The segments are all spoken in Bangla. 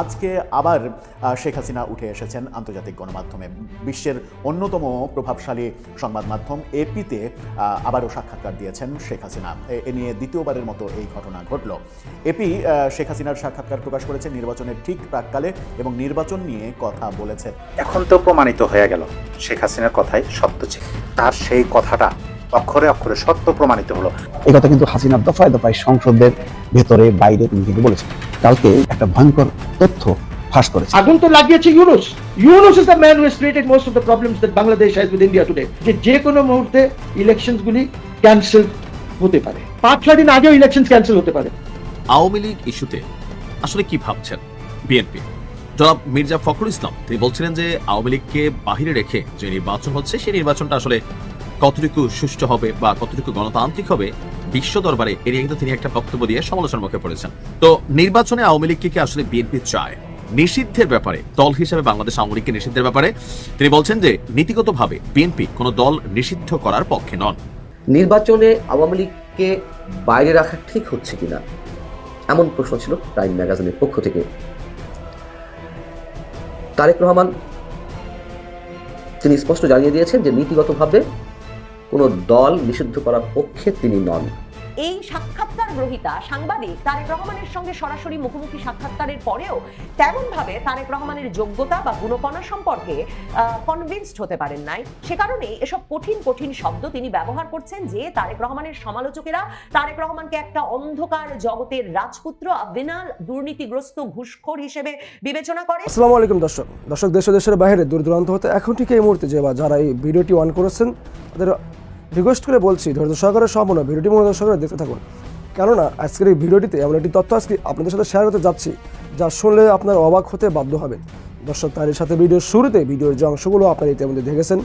আজকে আবার শেখ হাসিনা উঠে এসেছেন আন্তর্জাতিক গণমাধ্যমে। বিশ্বের অন্যতম প্রভাবশালী সংবাদ মাধ্যম এপিতে আবারও সাক্ষাৎকার দিয়েছেন শেখ হাসিনা। এ নিয়ে দ্বিতীয়বারের মতো এই ঘটনা ঘটল। এপি শেখ হাসিনার সাক্ষাৎকার প্রকাশ করেছে নির্বাচনের ঠিক প্রাক্কালে এবং নির্বাচন নিয়ে কথা বলেছে। এখন তো প্রমাণিত হয়ে গেল শেখ হাসিনার কথাই সত্য ছিল। তার সেই কথাটা অক্ষরে অক্ষরে সত্য প্রমাণিত হলো। এই কথা কিন্তু হাসিনা দফায় দফায় সংসদের ভেতরে বাইরে তিনি কিন্তু বলেছেন। কালকে একটা ভয়ঙ্কর তথ্য ফাঁস করেছে। আগুন তো লাগিয়েছে Yunus. Yunus is the man who has created most of the problems that Bangladesh has with India today. যে কোনো মুহূর্তে ইলেকশনস গুলি ক্যান্সেল হতে পারে। 5-6 দিন আগেও ইলেকশন ক্যান্সেল হতে পারে। আওয়ামী লীগ ইস্যুতে আসলে কি ভাবছেন বিএনপি? জনাব মির্জা ফখরুল ইসলাম তিনি বলছিলেন যে আওয়ামী লীগকে বাহিরে রেখে যে নির্বাচন হচ্ছে সেই নির্বাচনটা আসলে কতটুকু সুষ্ঠু হবে বা কতটুকু গণতান্ত্রিক হবে বিশ্ব দরবারে এর কিন্তু তিনি একটা বক্তব্য দিয়ে সমালোচনার মুখে পড়েছেন। তো নির্বাচনে আওয়ামী লীগকে আসলে বিএনপি চায় নিষিদ্ধের ব্যাপারে, দল হিসেবে বাংলাদেশ আওয়ামী লীগকে নিষিদ্ধের ব্যাপারে তিনি বলছেন যে নীতিগতভাবে বিএনপি কোনো দল নিষিদ্ধ করার পক্ষে নন। নির্বাচনে আওয়ামী লীগকে বাইরে রাখা ঠিক হচ্ছে কিনা এমন প্রশ্ন ছিল টাইম ম্যাগাজিনের পক্ষ থেকে। তারেক রহমান তিনি স্পষ্ট জানিয়ে দিয়েছেন যে নীতিগতভাবে কোনো দল নিষিদ্ধ করার পক্ষে তিনি নন। এই সাক্ষাৎকার গ্রহীতা সাংবাদিক তারেক রহমানের সঙ্গে সরাসরি মুখোমুখি সাক্ষাৎকারের পরেও তেমন ভাবে তারেক রহমানের যোগ্যতা বা গুণপনা সম্পর্কে কনভিন্সড হতে পারেন নাই। সে কারণে এসব কঠিন কঠিন শব্দ তিনি ব্যবহার করছেন যে তারেক রহমানের সমালোচকেরা তারেক রহমানকে একটা অন্ধকার জগতের রাজপুত্র, বিনাল দুর্নীতিগ্রস্ত ঘুষখোর হিসেবে বিবেচনা করে। আসসালামু আলাইকুম দর্শক দেশ দেশের বাইরে দূর দূরান্ত হতে এখন ঠিক এই মুহূর্তে যারা এই ভিডিওটি অন করেছেন তাদের রিকোয়েস্ট করে বলছি ধৈর্য সহকারে সম্পূর্ণ ভিডিওটি মনোযোগ সহকারে দেখতে থাকুন, কেননা আজকের এই ভিডিওটিতে এমন একটি তথ্য আজকে আপনাদের সাথে শেয়ার করতে যাচ্ছি যা শুনলে আপনার অবাক হতে বাধ্য হবেন। দর্শক তার সাথে ভিডিওর শুরুতে ভিডিওর যে অংশগুলো আপনারা ইতিমধ্যে দেখেছেন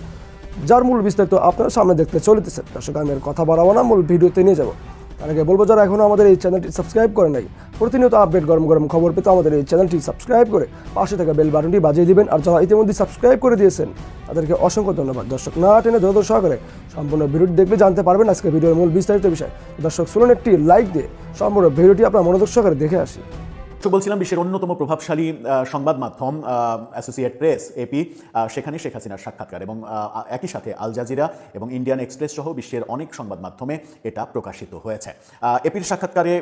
যার মূল বিস্তারিত আপনারা সামনে দেখতে চলিতেছেন। দর্শক আমি আর কথা বাড়াবো না, মূল ভিডিওতে নিয়ে যাবো। তার আগে বলবো যারা এখনও আমাদের এই চ্যানেলটি সাবস্ক্রাইব করে নাই, প্রতিনিয়ত আপডেট গরম গরম খবর পেতে আমাদের এই চ্যানেলটি সাবস্ক্রাইব করে পাশে থাকা বেল বাটনটি বাজিয়ে দিবেন। আর যারা ইতিমধ্যে সাবস্ক্রাইব করে দিয়েছেন তাদেরকে অসংখ্য ধন্যবাদ। দর্শক না টেনে ধৈর্য সহকারে সম্পূর্ণ ভিডিওটি দেখলে জানতে পারবেন আজকে ভিডিওর মূল বিস্তারিত বিষয়। দর্শক শুনুন একটি লাইক দিয়ে সম্পূর্ণ ভিডিওটি আপনার মনোযোগ সহকারে দেখে আসি। বলছিলাম বিশ্বের অন্যতম প্রভাবশালী সংবাদ মাধ্যম অ্যাসোসিয়েট প্রেস এপি সেখানে শেখ হাসিনার সাক্ষাৎকার এবং একই সাথে আল জাজিরা এবং ইন্ডিয়ান এক্সপ্রেস সহ বিশ্বের অনেক সংবাদ মাধ্যমে এটা প্রকাশিত হয়েছে। এপির সাক্ষাৎকারে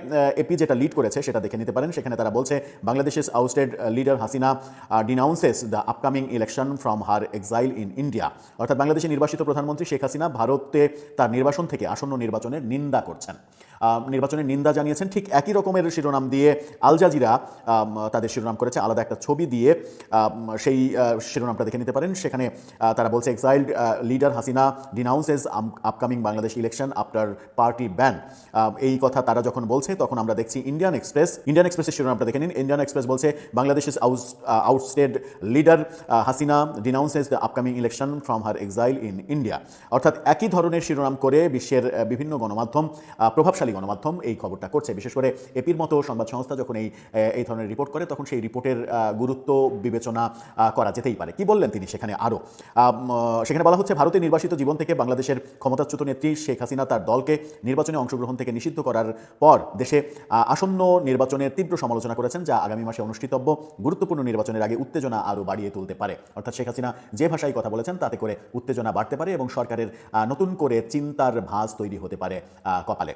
এপি যেটা লিড করেছে সেটা দেখে নিতে পারেন। সেখানে তারা বলছে বাংলাদেশের ousted leader Hasina denounces the upcoming election from her exile in India. অর্থাৎ বাংলাদেশের নির্বাচিত প্রধানমন্ত্রী শেখ হাসিনা ভারতে তার নির্বাসন থেকে আসন্ন নির্বাচনের নিন্দা করছেন, নির্বাচনের নিন্দা জানিয়েছেন। ঠিক একই রকমের শিরোনাম দিয়ে আল জাজিরা তাদের শিরোনাম করেছে, আলাদা একটা ছবি দিয়ে সেই শিরোনামটা দেখে নিতে পারেন। সেখানে তারা বলছে exiled leader Hasina denounces upcoming Bangladesh election after party ban. এই কথা তারা যখন বলছে তখন আমরা দেখছি ইন্ডিয়ান এক্সপ্রেসের শিরোনামটা দেখে নিন। ইন্ডিয়ান এক্সপ্রেস বলছে বাংলাদেশের ousted leader Hasina denounces the upcoming election from her exile in India. অর্থাৎ একই ধরনের শিরোনাম করে বিশ্বের বিভিন্ন গণমাধ্যম, প্রভাবশালী গণমাধ্যম এই খবরটা করছে। বিশেষ করে এপির মতো সংবাদ সংস্থা যখন এই ধরনের রিপোর্ট করে তখন সেই রিপোর্টের গুরুত্ব বিবেচনা করা যেতেই পারে। কি বললেন তিনি সেখানে আরও? সেখানে বলা হচ্ছে ভারতে নির্বাসিত জীবন থেকে বাংলাদেশের ক্ষমতাচ্যুত নেত্রী শেখ হাসিনা তার দলকে নির্বাচনে অংশগ্রহণ থেকে নিষিদ্ধ করার পর দেশে আসন্ন নির্বাচনের তীব্র সমালোচনা করেছেন, যা আগামী মাসে অনুষ্ঠিতব্য গুরুত্বপূর্ণ নির্বাচনের আগে উত্তেজনা আরও বাড়িয়ে তুলতে পারে। অর্থাৎ শেখ হাসিনা যে ভাষায় কথা বলেছেন তাতে করে উত্তেজনা বাড়তে পারে এবং সরকারের নতুন করে চিন্তার ভাঁজ তৈরি হতে পারে কপালে।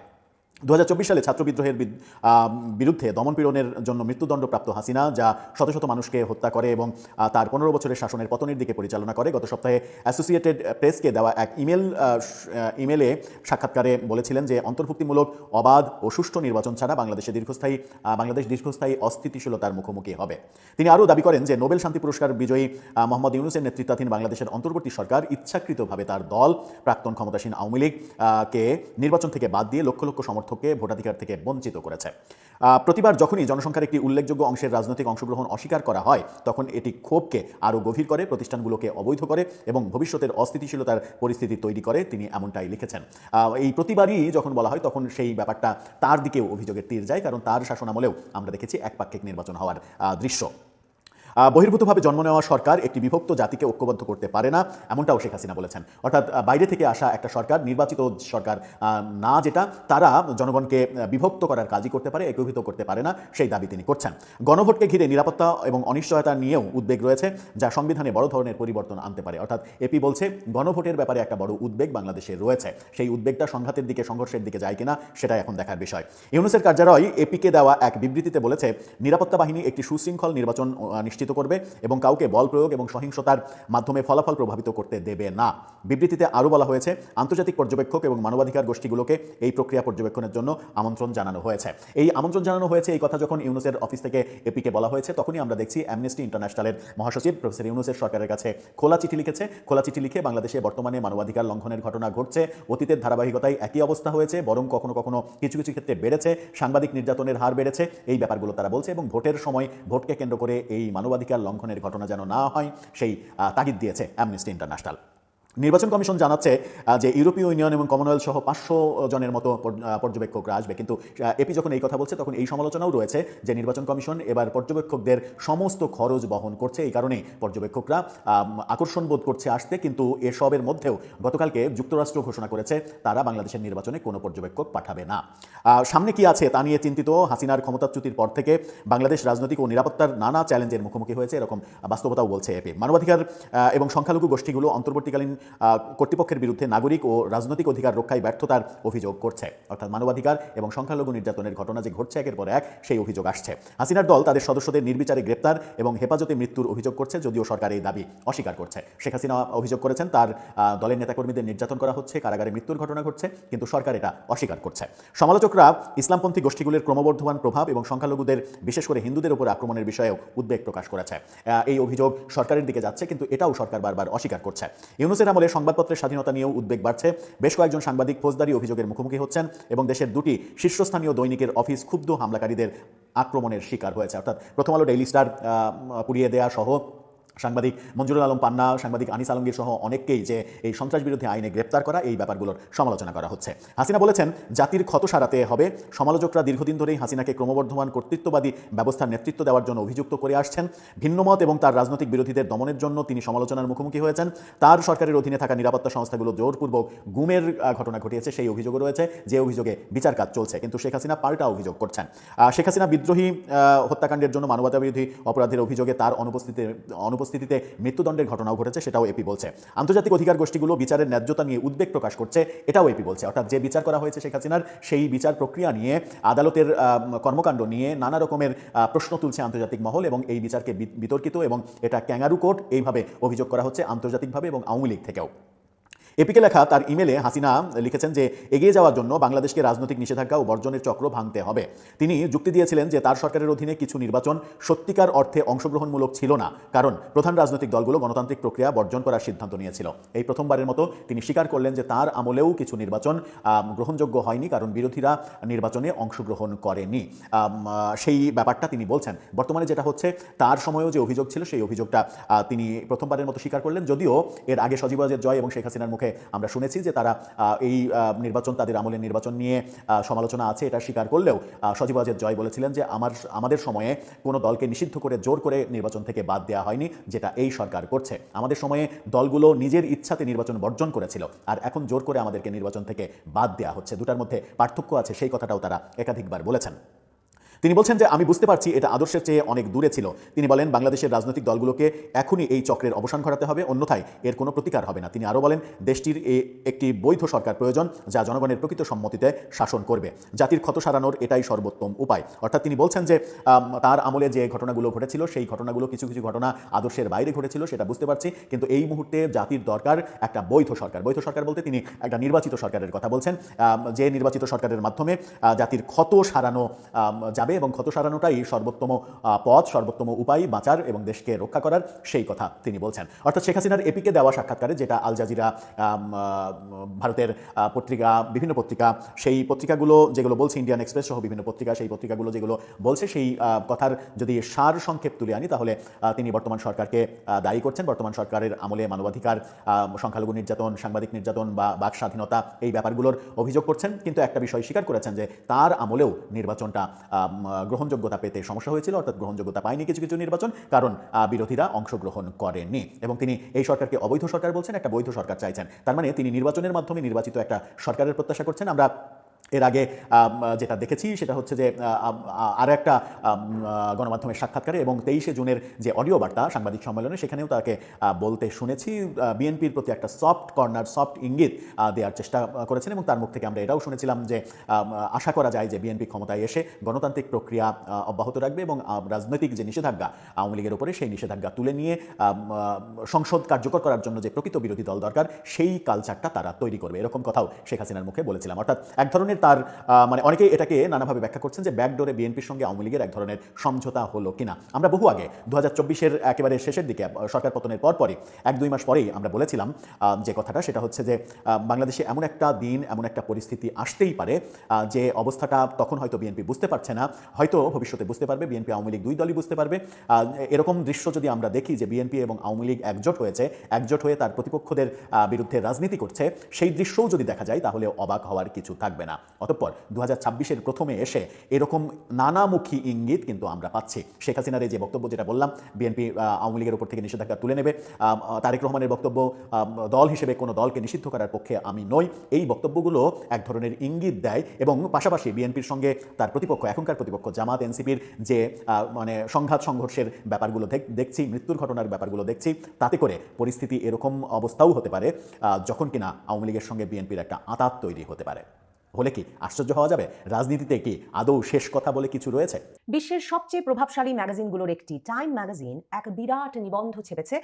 2024 সালে ছাত্র বিদ্রোহের বিরুদ্ধে দমনপীড়নের জন্য মৃত্যুদণ্ডপ্রাপ্ত হাসিনা যা শত শত মানুষকে হত্যা করে এবং তার 15 বছরের শাসনের পতনের দিকে পরিচালনা করে, গত সপ্তাহে অ্যাসোসিয়েটেড প্রেসকে দেওয়া এক ইমেলে সাক্ষাৎকারে বলেছিলেন যে অন্তর্ভুক্তিমূলক অবাধ ও সুষ্ঠু নির্বাচন ছাড়া বাংলাদেশ দীর্ঘস্থায়ী অস্থিতিশীলতার মুখোমুখি হবে। তিনি আরও দাবি করেন যে নোবেল শান্তি পুরস্কার বিজয়ী মোহাম্মদ ইউনূসের নেতৃত্বাধীন বাংলাদেশের অন্তর্বর্তী সরকার ইচ্ছাকৃতভাবে তার দল প্রাক্তন ক্ষমতাসীন আওয়ামী লীগকে নির্বাচন থেকে বাদ দিয়ে লক্ষ লক্ষ সমর্থককে ভোটাধিকার থেকে বঞ্চিত করেছে। প্রতিবার যখনই জনসংখ্যার একটি উল্লেখযোগ্য অংশের রাজনৈতিক অংশগ্রহণ অস্বীকার করা হয় তখন এটি ক্ষোভকে আরও গভীর করে, প্রতিষ্ঠানগুলোকে অবৈধ করে এবং ভবিষ্যতের অস্থিতিশীলতার পরিস্থিতি তৈরি করে। তিনি এমনটাই লিখেছেন। এই প্রতিবারই যখন বলা হয় তখন সেই ব্যাপারটা তার দিকেও অভিযোগের তীর যায়, কারণ তার শাসনামলেও আমরা দেখেছি একপাক্ষিক নির্বাচন হওয়ার দৃশ্য। বহির্ভূতভাবে জন্ম নেওয়া সরকার একটি বিভক্ত জাতিকে ঐক্যবদ্ধ করতে পারে না, এমনটাও শেখ হাসিনা বলেছেন। অর্থাৎ বাইরে থেকে আসা একটা সরকার, নির্বাচিত সরকার না যেটা, তারা জনগণকে বিভক্ত করার কাজই করতে পারে, একীভূত করতে পারে না, সেই দাবি তিনি করছেন। গণভোটকে ঘিরে নিরাপত্তা এবং অনিশ্চয়তা নিয়েও উদ্বেগ রয়েছে, যা সংবিধানে বড় ধরনের পরিবর্তন আনতে পারে। অর্থাৎ এপি বলছে গণভোটের ব্যাপারে একটা বড় উদ্বেগ বাংলাদেশে রয়েছে, সেই উদ্বেগটা সংঘাতের দিকে, সংঘর্ষের দিকে যায় কিনা সেটা এখন দেখার বিষয়। ইউনূসের কার্যালয় এপিকে দেওয়া এক বিবৃতিতে বলেছে, নিরাপত্তা বাহিনী একটি সুশৃঙ্খল নির্বাচন নিশ্চিত করবে এবং কাউকে বল প্রয়োগ এবং সহিংসতার মাধ্যমে ফলাফল প্রভাবিত করতে দেবে না। বিবৃতিতে আরও বলা হয়েছে, আন্তর্জাতিক পর্যবেক্ষক এবং মানবাধিকার গোষ্ঠীগুলোকে এই প্রক্রিয়া পর্যবেক্ষণের জন্য আমন্ত্রণ জানানো হয়েছে। এই আমন্ত্রণ জানানো হয়েছে, এই কথা যখন ইউনূসের অফিস থেকে এপিকে বলা হয়েছে, তখনই আমরা দেখছি অ্যামনেস্টি ইন্টারন্যাশনালের মহাসচিব প্রফেসর ইউনূসের সরকারের কাছে খোলা চিঠি লিখেছে। খোলা চিঠি লিখে বাংলাদেশে বর্তমানে মানবাধিকার লঙ্ঘনের ঘটনা ঘটছে, অতীতের ধারাবাহিকতায় একই অবস্থা হয়েছে, বরং কখনো কখনো কিছু কিছু ক্ষেত্রে বেড়েছে, সাংবাদিক নির্যাতনের হার বেড়েছে, এই ব্যাপারগুলো তারা বলছে। এবং ভোটের সময় ভোটকে কেন্দ্র করে এই মানবাধিকার লঙ্ঘনের ঘটনা যেন না হয়, সেই তাগিদ দিয়েছে অ্যামনেস্টি ইন্টারন্যাশনাল। নির্বাচন কমিশন জানাচ্ছে যে ইউরোপীয় ইউনিয়ন এবং কমনওয়েলথ সহ 500 জনের মতো পর্যবেক্ষকরা আসবে, কিন্তু এপি যখন এই কথা বলছে তখন এই সমালোচনাও রয়েছে যে নির্বাচন কমিশন এবার পর্যবেক্ষকদের সমস্ত খরচ বহন করছে, এই কারণেই পর্যবেক্ষকরা আকর্ষণ বোধ করছে আসতে। কিন্তু এসবের মধ্যেও গতকালকে যুক্তরাষ্ট্র ঘোষণা করেছে তারা বাংলাদেশের নির্বাচনে কোনো পর্যবেক্ষক পাঠাবে না। সামনে কি আছে তা নিয়ে চিন্তিত হাসিনার ক্ষমতাচ্যুতির পর থেকে বাংলাদেশ রাজনৈতিক ও নিরাপত্তার নানা চ্যালেঞ্জের মুখোমুখি হয়েছে, এরকম বাস্তবতাও বলছে এপি। মানবাধিকার এবং সংখ্যালঘু গোষ্ঠীগুলো অন্তর্বর্তীকালীন কর্তৃপক্ষের বিরুদ্ধে নাগরিক ও রাজনৈতিক অধিকার রক্ষায় ব্যর্থতার অভিযোগ করছে। অর্থাৎ মানবাধিকার এবং সংখ্যালঘু নির্যাতনের ঘটনা যে ঘটছে একের পর এক, সেই অভিযোগ আসছে। হাসিনার দল তাদের সদস্যদের নির্বিচারে গ্রেপ্তার এবং হেফাজতে মৃত্যুর অভিযোগ করছে, যদিও সরকার এই দাবি অস্বীকার করছে। শেখ হাসিনা অভিযোগ করেছেন তার দলের নেতাকর্মীদের নির্যাতন করা হচ্ছে, কারাগারে মৃত্যুর ঘটনা ঘটছে, কিন্তু সরকার এটা অস্বীকার করছে। সমালোচকরা ইসলামপন্থী গোষ্ঠীগুলির ক্রমবর্ধমান প্রভাব এবং সংখ্যালঘুদের, বিশেষ করে হিন্দুদের উপর আক্রমণের বিষয়েও উদ্বেগ প্রকাশ করেছে। এই অভিযোগ সরকারের দিকে যাচ্ছে, কিন্তু এটাও সরকার বারবার অস্বীকার করছে। ইউনূসের আমলে সংবাদপত্রের স্বাধীনতা নিয়েও উদ্বেগ বাড়ছে। বেশ কয়েকজন সাংবাদিক ফৌজদারি অভিযোগের মুখোমুখি হচ্ছেন এবং দেশের দুটি শীর্ষস্থানীয় দৈনিকের অফিস ক্ষুব্ধ হামলাকারীদের আক্রমণের শিকার হয়েছে। অর্থাৎ প্রথম আলো, ডেইলি স্টার পুড়িয়ে দেয়া সহ সাংবাদিক মঞ্জুরুল আলম পান্না, সাংবাদিক আনিস আলমগীর সহ অনেককেই যে এই সন্ত্রাস বিরোধী আইনে গ্রেপ্তার করা, এই ব্যাপারগুলোর সমালোচনা করা হচ্ছে। হাসিনা বলেছেন জাতির ক্ষত সারাতে হবে। সমালোচকরা দীর্ঘদিন ধরেই হাসিনাকে ক্রমবর্ধমান কর্তৃত্ববাদী ব্যবস্থার নেতৃত্ব দেওয়ার জন্য অভিযুক্ত করে আসছেন। ভিন্নমত এবং তার রাজনৈতিক বিরোধীদের দমনের জন্য তিনি সমালোচনার মুখোমুখি হয়েছেন। তার সরকারের অধীনে থাকা নিরাপত্তা সংস্থাগুলো জোরপূর্বক গুমের ঘটনা ঘটিয়েছে, সেই অভিযোগও রয়েছে, যে অভিযোগে বিচার কাজ চলছে। কিন্তু শেখ হাসিনা পাল্টা অভিযোগ করছেন। শেখ হাসিনা বিদ্রোহী হত্যাকাণ্ডের জন্য মানবতাবিরোধী অপরাধের অভিযোগে তার অনুপস্থিতিতে মৃত্যুদণ্ডের ঘটনাও ঘটেছে, সেটাও এপি বলছে। আন্তর্জাতিক অধিকার গোষ্ঠীগুলো বিচারের ন্যায্যতা নিয়ে উদ্বেগ প্রকাশ করছে, এটাও এপি বলছে। অর্থাৎ যে বিচার করা হয়েছে শেখ হাসিনার, সেই বিচার প্রক্রিয়া নিয়ে, আদালতের কর্মকাণ্ড নিয়ে নানা রকমের প্রশ্ন তুলছে আন্তর্জাতিক মহল, এবং এই বিচারকে বিতর্কিত এবং এটা ক্যাঙ্গারু কোর্ট, এইভাবে অভিযোগ করা হচ্ছে আন্তর্জাতিকভাবে এবং আওয়ামী লীগ থেকেও। এপিকে লেখা তার ইমেলে হাসিনা লিখেছেন যে এগিয়ে যাওয়ার জন্য বাংলাদেশকে রাজনৈতিক নিষেধাজ্ঞা ও বর্জনের চক্র ভাঙতে হবে। তিনি যুক্তি দিয়েছিলেন যে তার সরকারের অধীনে কিছু নির্বাচন সত্যিকার অর্থে অংশগ্রহণমূলক ছিল না, কারণ প্রধান রাজনৈতিক দলগুলো গণতান্ত্রিক প্রক্রিয়া বর্জন করার সিদ্ধান্ত নিয়েছিল। এই প্রথমবারের মতো তিনি স্বীকার করলেন যে তার আমলেও কিছু নির্বাচন গ্রহণযোগ্য হয়নি, কারণ বিরোধীরা নির্বাচনে অংশগ্রহণ করেনি। সেই ব্যাপারটা তিনি বলছেন। বর্তমানে যেটা হচ্ছে, তার সময়েও যে অভিযোগ ছিল, সেই অভিযোগটা তিনি প্রথমবারের মতো স্বীকার করলেন, যদিও এর আগে সজীব ওয়াজেদ জয় এবং শেখ হাসিনার মুখে আমরা শুনেছি যে তারা এই নির্বাচন, তাদের আমলের নির্বাচন নিয়ে সমালোচনা আছে, এটা স্বীকার করলেও সজীব ওয়াজেদ জয় বলেছিলেন যে আমাদের সময়ে কোনো দলকে নিষিদ্ধ করে জোর করে নির্বাচন থেকে বাদ দেওয়া হয়নি, যেটা এই সরকার করছে। আমাদের সময়ে দলগুলো নিজের ইচ্ছাতে নির্বাচন বর্জন করেছিল, আর এখন জোর করে আমাদেরকে নির্বাচন থেকে বাদ দেওয়া হচ্ছে। দুটার মধ্যে পার্থক্য আছে, সেই কথাটাও তারা একাধিকবার বলেছেন। তিনি বলছেন যে আমি বুঝতে পারছি এটা আদর্শের চেয়ে অনেক দূরে ছিল। তিনি বলেন বাংলাদেশের রাজনৈতিক দলগুলোকে এখনই এই চক্রের অবসান ঘটাতে হবে, অন্যথায় এর কোনো প্রতিকার হবে না। তিনি আরও বলেন দেশটির একটি বৈধ সরকার প্রয়োজন, যা জনগণের প্রকৃত সম্মতিতে শাসন করবে। জাতির ক্ষত সারানোর এটাই সর্বোত্তম উপায়। অর্থাৎ তিনি বলছেন যে তার আমলে যে ঘটনাগুলো ঘটেছিল, সেই ঘটনাগুলো কিছু কিছু ঘটনা আদর্শের বাইরে ঘটেছিল, সেটা বুঝতে পারছি, কিন্তু এই মুহূর্তে জাতির দরকার একটা বৈধ সরকার। বৈধ সরকার বলতে তিনি একটা নির্বাচিত সরকারের কথা বলছেন, যে নির্বাচিত সরকারের মাধ্যমে জাতির ক্ষত সারানো যাবে, এবং ক্ষত সারানোটাই সর্বোত্তম পথ, সর্বোত্তম উপায় বাঁচার এবং দেশকে রক্ষা করার, সেই কথা তিনি বলছেন। অর্থাৎ শেখ হাসিনার এপিকে দেওয়া সাক্ষাৎকারে, যেটা আল জাজিরা, ভারতের পত্রিকা, বিভিন্ন পত্রিকা, সেই পত্রিকাগুলো যেগুলো বলছে, ইন্ডিয়ান এক্সপ্রেস সহ বিভিন্ন পত্রিকা, সেই পত্রিকাগুলো যেগুলো বলছে, সেই কথার যদি সার সংক্ষেপ তুলে আনি, তাহলে তিনি বর্তমান সরকারকে দায়ী করছেন। বর্তমান সরকারের আমলে মানবাধিকার, সংখ্যালঘু নির্যাতন, সাংবাদিক নির্যাতন বা বাক স্বাধীনতা, এই ব্যাপারগুলোর অভিযোগ করছেন, কিন্তু একটা বিষয় স্বীকার করেছেন যে তার আমলেও নির্বাচনটা গ্রহণযোগ্যতা পেতে সমস্যা হয়েছিল, অর্থাৎ গ্রহণযোগ্যতা পায়নি কিছু কিছু নির্বাচন, কারণ বিরোধীরা অংশগ্রহণ করেনি। এবং তিনি এই সরকারকে অবৈধ সরকার বলছেন, একটা বৈধ সরকার চাইছেন। তার মানে তিনি নির্বাচনের মাধ্যমে নির্বাচিত একটা সরকারের প্রত্যাশা করছেন। আমরা এর আগে যেটা দেখেছি সেটা হচ্ছে যে আরও একটা গণমাধ্যমের সাক্ষাৎকারে এবং 23শে জুনের যে অডিও বার্তা সাংবাদিক সম্মেলনে, সেখানেও তাকে বলতে শুনেছি বিএনপির প্রতি একটা সফট কর্নার, সফট ইঙ্গিত দেওয়ার চেষ্টা করেছেন। এবং তার মুখ থেকে আমরা এটাও শুনেছিলাম যে আশা করা যায় যে বিএনপি ক্ষমতায় এসে গণতান্ত্রিক প্রক্রিয়া অব্যাহত রাখবে এবং রাজনৈতিক যে নিষেধাজ্ঞা আওয়ামী লীগের উপরে, সেই নিষেধাজ্ঞা তুলে নিয়ে সংসদ কার্যকর করার জন্য যে প্রকৃত বিরোধী দল দরকার, সেই কালচারটা তারা তৈরি করবে, এরকম কথাও শেখ হাসিনার মুখে বলেছিলাম। অর্থাৎ এক ধরনের তার মানে অনেকেই এটাকে নানাভাবে ব্যাখ্যা করছেন যে ব্যাকডোরে বিএনপির সঙ্গে আওয়ামী লীগের এক ধরনের সমঝোতা হলো কিনা। আমরা বহু আগে 2024-এর একেবারে শেষের দিকে সরকার পতনের পরপরই 1-2 মাস পরেই আমরা বলেছিলাম যে কথাটা, সেটা হচ্ছে যে বাংলাদেশে এমন একটা দিন, এমন একটা পরিস্থিতি আসতেই পারে যে অবস্থাটা তখন হয়তো বিএনপি বুঝতে পারছে না, হয়তো ভবিষ্যতে বুঝতে পারবে, বিএনপি আওয়ামী লীগ দুই দলই বুঝতে পারবে। এরকম দৃশ্য যদি আমরা দেখি যে বিএনপি এবং আওয়ামী লীগ একজোট হয়ে তার প্রতিপক্ষদের বিরুদ্ধে রাজনীতি করছে, সেই দৃশ্যও যদি দেখা যায় তাহলে অবাক হওয়ার কিছু থাকবে না। অতঃপর 2026-এর প্রথমে এসে এরকম নানামুখী ইঙ্গিত কিন্তু আমরা পাচ্ছি। শেখ হাসিনার এই যে বক্তব্য, যেটা বললাম, বিএনপি আওয়ামী লীগের উপর থেকে নিষেধাজ্ঞা তুলে নেবে, তারেক রহমানের বক্তব্য, দল হিসেবে কোনো দলকে নিষিদ্ধ করার পক্ষে আমি নই, এই বক্তব্যগুলো এক ধরনের ইঙ্গিত দেয়। এবং পাশাপাশি বিএনপির সঙ্গে তার প্রতিপক্ষ, এখনকার প্রতিপক্ষ জামাত, এনসিপির যে মানে সংঘাত সংঘর্ষের ব্যাপারগুলো দেখছি, মৃত্যুর ঘটনার ব্যাপারগুলো দেখছি, তাতে করে পরিস্থিতি এরকম অবস্থাও হতে পারে যখন কিনা আওয়ামী লীগের সঙ্গে বিএনপির একটা আঁতাত তৈরি হতে পারে। হলে কি আশ্চর্য হওয়া যাবে? রাজনীতিতে কি আদৌ শেষ কথা বলে কিছু রয়েছে? বিশ্বের সবচেয়ে প্রভাবশালী ম্যাগাজিনগুলোর একটি টাইম ম্যাগাজিন এক বিরাট নিবন্ধ ছেপেছে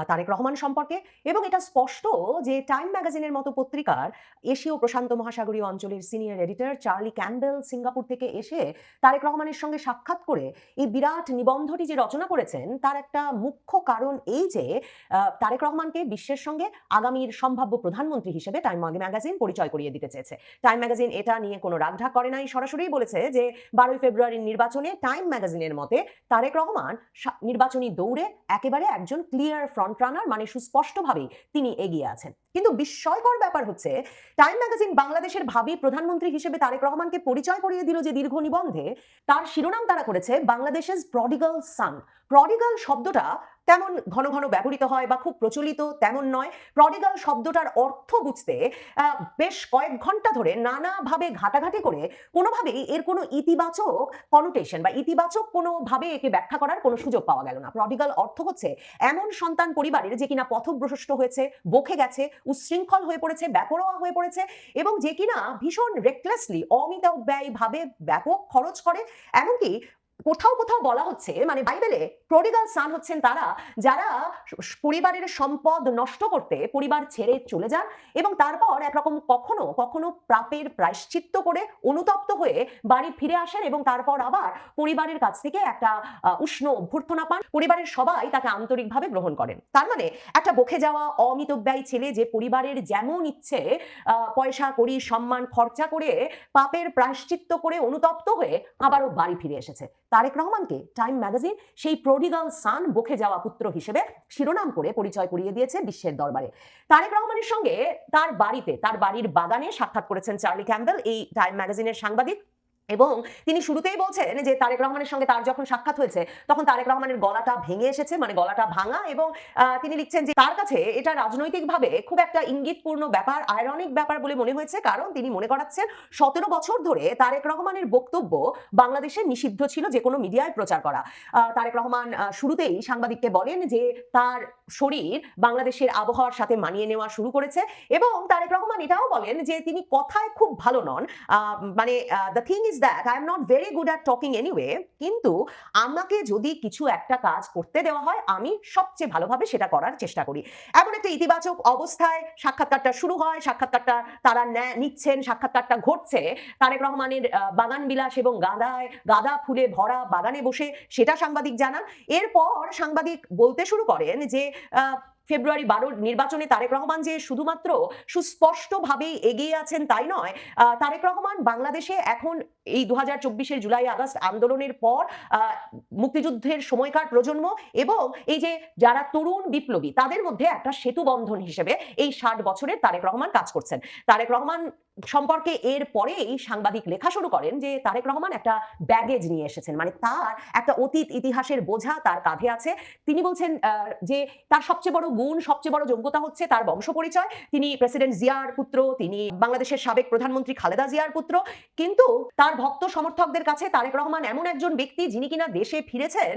তারেক রহমান সম্পর্কে। এবং এটা স্পষ্ট যে টাইম ম্যাগাজিনের মতো পত্রিকার এশীয় প্রশান্ত মহাসাগরীয় অঞ্চলের senior editor Charlie Campbell Singapore থেকে এসে তারেক রহমানের সঙ্গে সাক্ষাৎ করে এই বিরাট নিবন্ধটি যে রচনা করেছেন, তার একটা মুখ্য কারণ এই যে তারেক রহমানকে বিশ্বের সঙ্গে আগামীর সম্ভাব্য প্রধানমন্ত্রী হিসেবে টাইম ম্যাগাজিন পরিচয় করিয়ে দিতে চেয়েছে। টাইম ম্যাগাজিন এটা নিয়ে কোনো রাগঢাক করে নাই, সরাসরি বলেছে যে 12 ফেব্রুয়ারির নির্বাচনে টাইম ম্যাগাজিনের মতে তারেক রহমান নির্বাচনী দৌড়ে একেবারে একজন ক্লিয়ার ফ্রন্ট রানার, মানে সুস্পষ্টভাবেই তিনি এগিয়ে আছেন। কিন্তু বিস্ময়কর ব্যাপার হচ্ছে, টাইম ম্যাগাজিন বাংলাদেশের ভাবী প্রধানমন্ত্রী হিসেবে তারেক রহমানকে পরিচয় করিয়ে দিল যে দীর্ঘ নিবন্ধে, তার শিরোনাম তারা করেছে বাংলাদেশের প্রডিগাল সান। প্রডিগাল শব্দটা তেমন ঘন ঘন ব্যবহৃত হয় বা খুব প্রচলিত তেমন নয়। প্রডিগাল শব্দটার অর্থ বুঝতে বেশ কয়েক ঘন্টা ধরে নানাভাবে ঘাটাঘাটি করে কোনোভাবেই এর কোনো ইতিবাচক কনোটেশন বা ইতিবাচক কোনোভাবে একে ব্যাখ্যা করার কোনো সুযোগ পাওয়া গেল না। প্রডিগাল অর্থ হচ্ছে এমন সন্তান পরিবারের যে কিনা পথভ্রষ্ট হয়েছে, বকে গেছে, উচ্ছৃঙ্খল হয়ে পড়েছে, বেপরোয়া হয়ে পড়েছে এবং যে কিনা ভীষণ রেকলেসলি, অমিতব্যয়ীভাবে ব্যাপক খরচ করে। এমনকি কোথাও কোথাও বলা হচ্ছে, মানে বাইবেলে প্রডিগাল সান হচ্ছেন তারা যারা পরিবারের সম্পদ নষ্ট করতে পরিবার ছেড়ে চলে যান এবং তারপর একরকম কখনো কখনো পাপের প্রায়শ্চিত্ত করে অনুতপ্ত হয়ে বাড়ি ফিরে আসেন এবং তারপর আবার পরিবারের কাছ থেকে একটা উষ্ণ অভ্যর্থনা পান। পরিবারের সবাই তাকে আন্তরিকভাবে গ্রহণ করেন। তার মানে একটা বকে যাওয়া অমিতব্যয়ী ছেলে যে পরিবারের যেমন ইচ্ছে পয়সা করি সম্মান খরচা করে পাপের প্রায়শ্চিত্ত করে অনুতপ্ত হয়ে আবারও বাড়ি ফিরে এসেছে, তারেক রহমানকে টাইম ম্যাগাজিন সেই প্রডিগাল সান, বকে যাওয়া পুত্র হিসেবে শিরোনাম করে পরিচয় করিয়ে দিয়েছে বিশ্বের দরবারে। তারেক রহমানের সঙ্গে তার বাড়িতে, তার বাড়ির বাগানে সাক্ষাৎ করেছেন চার্লি ক্যাম্বেল, এই টাইম ম্যাগাজিনের সাংবাদিক। এবং তিনি শুরুতেই বলছেন যে তারেক রহমানের সঙ্গে তার যখন সাক্ষাৎ হয়েছে তখন তারেক রহমানের গলাটা ভেঙে এসেছে, মানে গলাটা ভাঙা। এবং তিনি লিখছেন যে তার কাছে এটা রাজনৈতিকভাবে খুব একটা ইঙ্গিতপূর্ণ ব্যাপার, আয়রনিক ব্যাপার বলে মনে হয়েছে, কারণ তিনি মনে করাচ্ছেন 17 বছর ধরে তারেক রহমানের বক্তব্য বাংলাদেশে নিষিদ্ধ ছিল যে কোনো মিডিয়ায় প্রচার করা। তারেক রহমান শুরুতেই সাংবাদিককে বলেন যে তার শরীর বাংলাদেশের আবহাওয়ার সাথে মানিয়ে নেওয়া শুরু করেছে এবং তারেক রহমান এটাও বলেন যে তিনি কথায় খুব ভালো নন, মানে the thing is that I am not very good at talking anyway, কিন্তু আমাকে যদি কিছু একটা কাজ করতে দেওয়া হয় আমি সবচেয়ে ভালোভাবে সেটা করার চেষ্টা করি। এমন একটা ইতিবাচক অবস্থায় সাক্ষাৎকারটা শুরু হয়। সাক্ষাৎকারটা তারা নিচ্ছেন, সাক্ষাৎকারটা ঘটছে তারেক রহমানের বাগান বিলাস এবং গাঁদা ফুলে ভরা বাগানে বসে, সেটা সাংবাদিক জানান। এরপর সাংবাদিক বলতে শুরু করেন যে ফেব্রুয়ারি 12 নির্বাচনে তারেক রহমান যে শুধুমাত্র সুস্পষ্টভাবেই এগিয়ে আছেন তাই নয়, তারেক রহমান বাংলাদেশে এখন এই 2024-এর জুলাই আগস্ট আন্দোলনের পর মুক্তিযুদ্ধের সময়কার প্রজন্ম এবং এই যে যারা তরুণ বিপ্লবী তাদের মধ্যে একটা সেতু বন্ধন হিসেবে এই 60 বছরের তারেক রহমান কাজ করছেন। তারেক রহমান সম্পর্কে এর পরেই সাংবাদিক লেখা শুরু করেন যে তারেক রহমান একটা ব্যাগেজ নিয়ে এসেছেন, মানে তার একটা অতীত ইতিহাসের বোঝা তার কাঁধে আছে। তিনি বলছেন যে তার সবচেয়ে বড় গুণ, সবচেয়ে বড় যোগ্যতা হচ্ছে তার বংশ পরিচয়। তিনি প্রেসিডেন্ট জিয়ার পুত্র, তিনি বাংলাদেশের সাবেক প্রধানমন্ত্রী খালেদা জিয়ার পুত্র। কিন্তু তার ভক্ত সমর্থকদের কাছে তারেক রহমান এমন একজন ব্যক্তি যিনি কিনা দেশে ফিরেছেন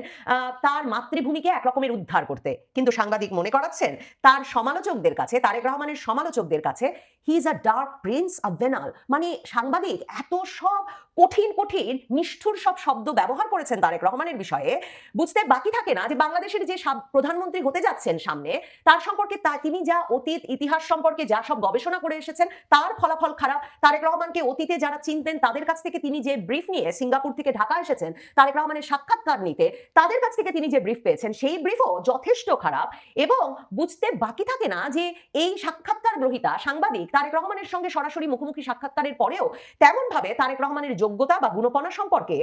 তার মাতৃভূমিকে একরকমের উদ্ধার করতে। কিন্তু সাংবাদিক মনে করাচ্ছেন তার সমালোচকদের কাছে, তারেক রহমানের সমালোচকদের কাছে, he is a dark prince of venal. মানে সাংবাদিক এত সব কঠিন কঠিন নিষ্ঠুর সব শব্দ ব্যবহার করেছেন তারেক রহমানের বিষয়ে, বুঝতে বাকি থাকে না যে বাংলাদেশের যে প্রধানমন্ত্রী হতে যাচ্ছেন সামনে, তার সম্পর্কে তিনি যা অতীত ইতিহাস সম্পর্কে যা সব গবেষণা করে এসেছেন তার ফলাফল খারাপ। তারেক রহমানকে অতীতে যারা চিনতেন তাদের কাছ থেকে তিনি যে ব্রিফ নিয়ে সিঙ্গাপুর থেকে ঢাকা এসেছেন তারেক রহমানের সাক্ষাৎকার নিতে, তাদের কাছ থেকে তিনি যে ব্রিফ পেয়েছেন সেই ব্রিফও যথেষ্ট খারাপ। এবং বুঝতে বাকি থাকে না যে এই সাক্ষাৎকার গ্রহীতা সাংবাদিক তারেক রহমানের সঙ্গে সরাসরি মুখোমুখি সাক্ষাৎকারের পরেও তেমন ভাবে তারেক রহমানের যোগ্যতা বা গুণপনা সম্পর্কে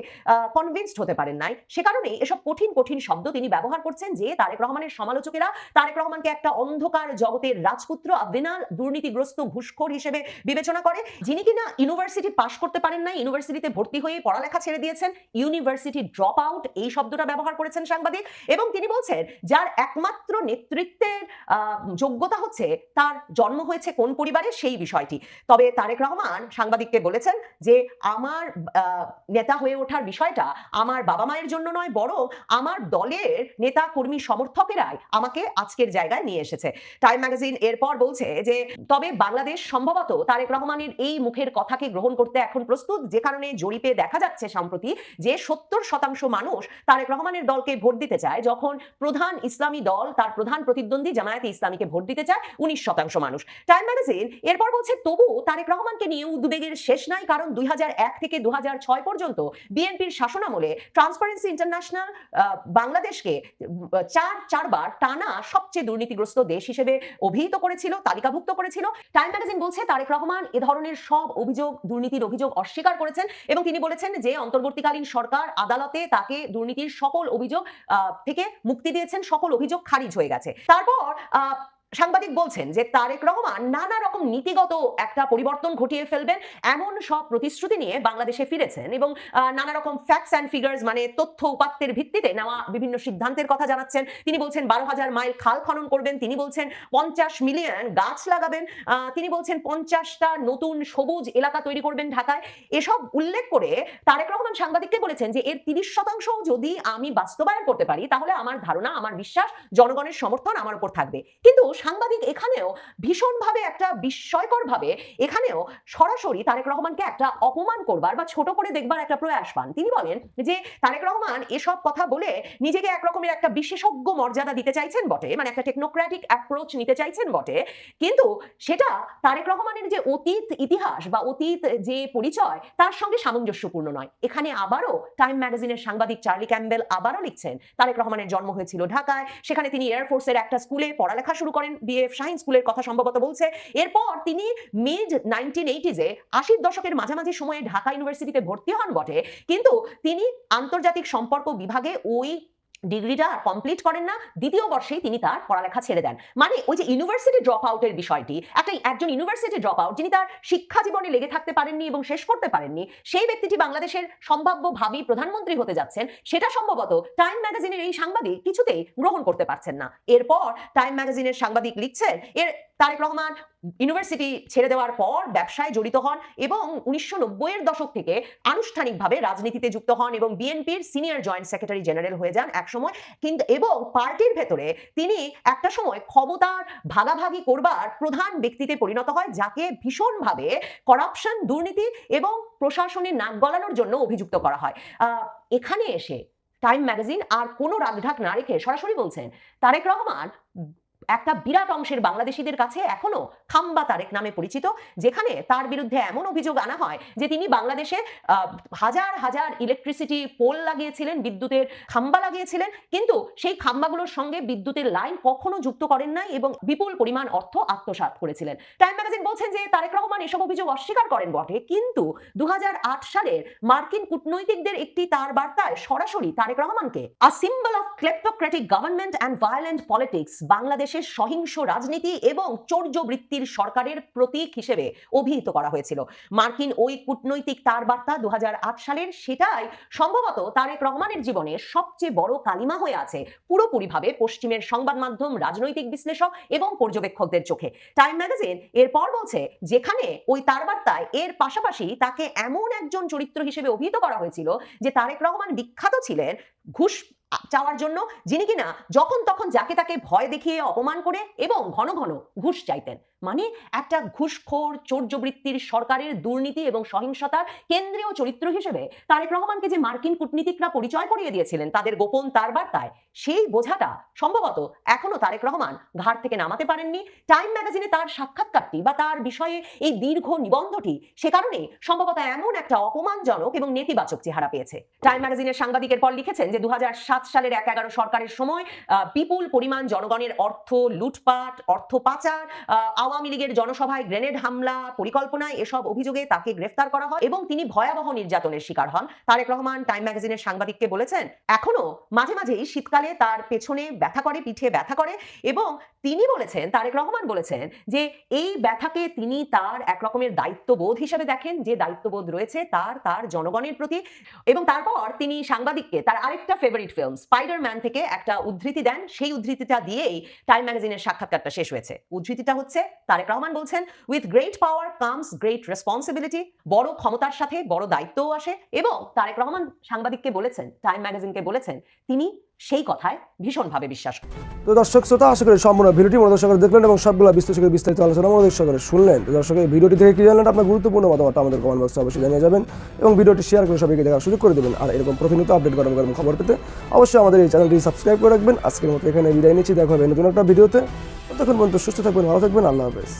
কনভিন্সড হতে পারেন নাই। সে কারণে এসব কঠিন কঠিন শব্দ তিনি ব্যবহার করছেন যে তারেক রহমানের সমালোচকেরা তারেক রহমানকে একটা অন্ধকার জগতের রাজপুত্র, আবিনাল, দুর্নীতিগ্রস্ত ঘুষখোর হিসেবে বিবেচনা করে, যিনি কিনা ইউনিভার্সিটি পাশ করতে পারেন নাই, ইউনিভার্সিটিতে ভর্তি হয়ে পড়ালেখা ছেড়ে দিয়েছেন, ইউনিভার্সিটি ড্রপ আউট, এই শব্দটা ব্যবহার করেছেন সাংবাদিক। এবং তিনি বলছেন যার একমাত্র নেতৃত্বের যোগ্যতা হচ্ছে তার জন্ম হয়েছে কোন পরিবারে সেই বিষয়টি। তবে তারেক রহমান সাংবাদিককে বলেছেন যে আমার নেতা হয়ে ওঠার বিষয়টা আমার বাবা মায়ের জন্য নয়, বরং আমার দলের নেতা কর্মী সমর্থকেরাই আমাকে আজকের জায়গায় নিয়ে এসেছে। টাইম ম্যাগাজিন এরপর বলছে যে তবে বাংলাদেশ সম্ভবত তারেক রহমানের এই মুখের কথাকে গ্রহণ করতে এখন প্রস্তুত, যে কারণে জরিপে দেখা যাচ্ছে সম্প্রতি যে 70% মানুষ তারেক রহমানের দলকে ভোট দিতে চায়, যখন প্রধান ইসলামী দল তার প্রধান প্রতিদ্বন্দ্বী জামায়াতে ইসলামীকে ভোট দিতে চায় 19% মানুষ। টাইম ম্যাগাজিন এরপর বলছে তবু তারেক রহমানকে নিয়ে উদ্বেগের শেষ নাই, কারণ 2001 থেকে 2006 পর্যন্ত বিএনপির শাসনামলে ট্রান্সপারেন্সি ইন্টারন্যাশনাল বাংলাদেশকে চারবার টানা সবচেয়ে দুর্নীতিগ্রস্ত দেশ হিসেবে অভিহিত করেছিল, তালিকাভুক্ত করেছিল। টাইম ম্যাগাজিন বলছে তারেক রহমান এ ধরনের সব অভিযোগ, দুর্নীতির অভিযোগ অস্বীকার করেছেন এবং তিনি বলেছেন যে অন্তর্বর্তীকালীন সরকার আদালতে তাকে দুর্নীতির সকল অভিযোগ থেকে মুক্তি দিয়েছেন, সকল অভিযোগ খারিজ হয়ে গেছে। তারপর সাংবাদিক বলছেন যে তারেক রহমান নানা রকম নীতিগত একটা পরিবর্তন ঘটিয়ে ফেলবেন এমন সব প্রতিশ্রুতি নিয়ে বাংলাদেশে ফিরেছেন এবং নানা রকম ফ্যাক্টস অ্যান্ড ফিগার্স, মানে তথ্য উপাত্তের ভিত্তিতে নেওয়া বিভিন্ন সিদ্ধান্তের কথা জানাচ্ছেন। তিনি বলছেন 12,000 মাইল খাল খনন করবেন, তিনি বলছেন 50 মিলিয়ন গাছ লাগাবেন, তিনি বলছেন 50টা নতুন সবুজ এলাকা তৈরি করবেন ঢাকায়। এসব উল্লেখ করে তারেক রহমান সাংবাদিককে বলেছেন যে এর 30% যদি আমি বাস্তবায়ন করতে পারি তাহলে আমার ধারণা, আমার বিশ্বাস, জনগণের সমর্থন আমার উপর থাকবে। কিন্তু সাংবাদিক এখানেও ভীষণভাবে একটা বিস্ময়করভাবে এখানেও সরাসরি তারেক রহমানকে একটা অপমান করবার বা ছোট করে দেখবার একটা প্রয়াস পান। তিনি বলেন যে তারেক রহমান এসব কথা বলে নিজেকে একরকমের একটা বিশেষজ্ঞ মর্যাদা দিতে চাইছেন বটে, মানে একটা টেকনোক্র্যাটিক অ্যাপ্রোচ নিতে চাইছেন বটে, কিন্তু সেটা তারেক রহমানের যে অতীত ইতিহাস বা অতীত যে পরিচয় তার সঙ্গে সামঞ্জস্যপূর্ণ নয়। এখানে আবারও টাইম ম্যাগাজিনের সাংবাদিক চার্লি ক্যাম্বেল আবারও লিখছেন তারেক রহমানের জন্ম হয়েছিল ঢাকায়, সেখানে তিনি এয়ারফোর্সের একটা স্কুলে পড়ালেখা শুরু করেন, বিএফ শাহিন স্কুলের কথা সম্ভবত বলছে। এরপর তিনি মিড 1980s-এ 80-র দশকের মাঝামাঝি সময়ে ঢাকা ইউনিভার্সিটিতে ভর্তি হন বটে, কিন্তু তিনি আন্তর্জাতিক সম্পর্ক বিভাগে ওই ডিগ্রিটা কমপ্লিট করেন না, দ্বিতীয় বর্ষেই তিনি তার পড়ালেখা ছেড়ে দেন। মানে ওই যে ইউনিভার্সিটি ড্রপ আউটের বিষয়টি, একজন ইউনিভার্সিটি ড্রপ আউট যিনি তার শিক্ষা জীবনে লেগে থাকতে পারেননি এবং শেষ করতে পারেননি, সেই ব্যক্তিটি বাংলাদেশের সম্ভাব্য ভাবী প্রধানমন্ত্রী হতে যাচ্ছেন, সেটা সম্ভবত টাইম ম্যাগাজিনের এই সাংবাদিক কিছুতেই গ্রহণ করতে পারছেন না। এরপর টাইম ম্যাগাজিনের সাংবাদিক লিখছেন তারেক রহমান ইউনিভার্সিটি ছেড়ে দেওয়ার পর ব্যবসায় জড়িত হন এবং 1990-এর দশক থেকে আনুষ্ঠানিকভাবে রাজনীতিতে যুক্ত হন এবং বিএনপির সিনিয়র জয়েন্ট সেক্রেটারি জেনারেল হয়ে যান একসময়। কিন্তু এবং পার্টির ভেতরে তিনি একটা সময় ক্ষমতার ভাগাভাগি করবার প্রধান ব্যক্তিতে পরিণত হয়, যাকে ভীষণভাবে করাপশন, দুর্নীতি এবং প্রশাসনের নাক গলানোর জন্য অভিযুক্ত করা হয়। এখানে এসে টাইম ম্যাগাজিন আর কোনো রাগঢাক না রেখে সরাসরি বলছেন তারেক রহমান একটা বিরাট অংশের বাংলাদেশিদের কাছে এখনো খাম্বা তারেক নামে পরিচিত, যেখানে তার বিরুদ্ধে এমন অভিযোগ আনা হয় যে তিনি বাংলাদেশে হাজার হাজার ইলেকট্রিসিটি পোল লাগিয়েছিলেন, বিদ্যুতের খাম্বা লাগিয়েছিলেন, কিন্তু সেই খাম্বাগুলোর সঙ্গে বিদ্যুতের লাইন কখনো যুক্ত করেন নাই এবং বিপুল পরিমাণ অর্থ আত্মসাৎ করেছিলেন। টাইম ম্যাগাজিন বলছেন যে তারেক রহমান এসব অভিযোগ অস্বীকার করেন বটে, কিন্তু 2008 সালের মার্কিন কূটনৈতিকদের একটি তার বার্তায় সরাসরি তারেক রহমানকে a symbol of kleptocratic government and violent politics, বাংলাদেশে বাংলাদেশের সহিংস রাজনীতি এবং চৌর্যবৃত্তির সরকারের প্রতীক হিসেবে অভিহিত করা হয়েছিল। মার্কিন ওই কূটনৈতিক তার বার্তা 2008 সালের, সেটাই সম্ভবত তারেক রহমানের জীবনে সবচেয়ে বড় কালিমা হয়ে আছে পুরোপুরিভাবে পশ্চিমের সংবাদ মাধ্যম, রাজনৈতিক বিশ্লেষক এবং পর্যবেক্ষকদের চোখে। টাইম ম্যাগাজিন এরপর বলছে, যেখানে ওই তার বার্তায় এর পাশাপাশি তাকে এমন একজন চরিত্র হিসেবে অভিহিত করা হয়েছিল যে তারেক রহমান বিখ্যাত ছিলেন ঘুষ চাওয়ার জন্য, যিনি কিনা যখন তখন যাকে তাকে ভয় দেখিয়ে অপমান করে এবং ঘন ঘন ঘুষ চাইতেন। মানে একটা ঘুষখোর চৌর্যবৃত্তির সরকারের দুর্নীতি এবং সহিংসতার কেন্দ্রীয় চরিত্র হিসেবে তারেক রহমানকে যে মার্কিন কূটনীতিকরা পরিচয় করিয়ে দিয়েছিলেন তাদের গোপন তার বার্তায়, সেই বোঝাটা সম্ভবত এখনো তারেক রহমান ঘাড় থেকে নামাতে পারেননি। টাইম ম্যাগাজিনে তার সাক্ষাৎকারটি বা তার বিষয়ে এই দীর্ঘ নিবন্ধটি সে কারণেই সম্ভবত এমন একটা অপমানজনক এবং নেতিবাচক চেহারা পেয়েছে। টাইম ম্যাগাজিনের সাংবাদিকের পর লিখেছেন যে 2007 সালের 1-11 সরকারের সময় বিপুল পরিমাণ জনগণের অর্থ লুটপাট, অর্থ পাচার, আওয়ামী লীগের জনসভায় গ্রেনেড হামলা পরিকল্পনায়, এসব অভিযোগে তাকে গ্রেফতার করা হয় এবং তিনি ভয়াবহ নির্যাতনের শিকার হন। তারেক রহমান টাইম ম্যাগাজিনের সাংবাদিককে বলেছেন, এখনো মাঝে মাঝেই শীতকালে তার পেছনে ব্যথা করে, পিঠে ব্যথা করে, এবং তিনি বলেছেন, তারেক রহমান বলেছেন যে এই ব্যথাকে তিনি তার এক রকমের দায়িত্ববোধ হিসেবে দেখেন, যে দায়িত্ববোধ রয়েছে তার জনগণের প্রতি। এবং তারপর তিনি সাংবাদিককে তার আরেকটা ফেভারিট ফিল্ম স্পাইডারম্যান থেকে একটা উদ্ধৃতি দেন। সেই উদ্ধৃতিটা দিয়েই টাইম ম্যাগাজিনের সাক্ষাৎকারটা শেষ হয়েছে। উদ্ধৃতিটা হচ্ছে, তারেক রহমান বলছেন, with great power comes great responsibility. বড় ক্ষমতার সাথে বড় দায়িত্বও আসে। এবং তারেক রহমান সাংবাদিককে বলেছেন, টাইম ম্যাগাজিনকে বলেছেন, তিনি সেই কথায় ভীষণভাবে বিশ্বাস করেন। তো দর্শক শ্রোতা, আশা করি সম্পূর্ণ ভিডিওটি মনোযোগ সহকারে দেখলেন এবং সবগুলো বিশ্লেষকের বিস্তারিত আলোচনা মনোযোগ সহকারে শুনলেন। তো দর্শক, এই ভিডিওটি থেকে কি জানলেন আপনার গুরুত্বপূর্ণ মতামতটা আমাদের কমেন্ট বক্সে অবশ্যই জানিয়ে যাবেন এবং ভিডিওটি শেয়ার করে সবাইকে দেখার সুযোগ করে দেবেন। আর এরকম প্রতিনিয়ত আপডেট গরম গরম খবর পেতে অবশ্যই আমাদের এই চ্যানেলটি সাবস্ক্রাইব করে রাখবেন। আজকের মতো এখানে বিদায় নিচ্ছি, দেখা হবে নতুন একটা ভিডিওতে। ততক্ষণ পর্যন্ত সুস্থ থাকবেন, ভালো থাকবেন, আল্লাহ হাফেজ।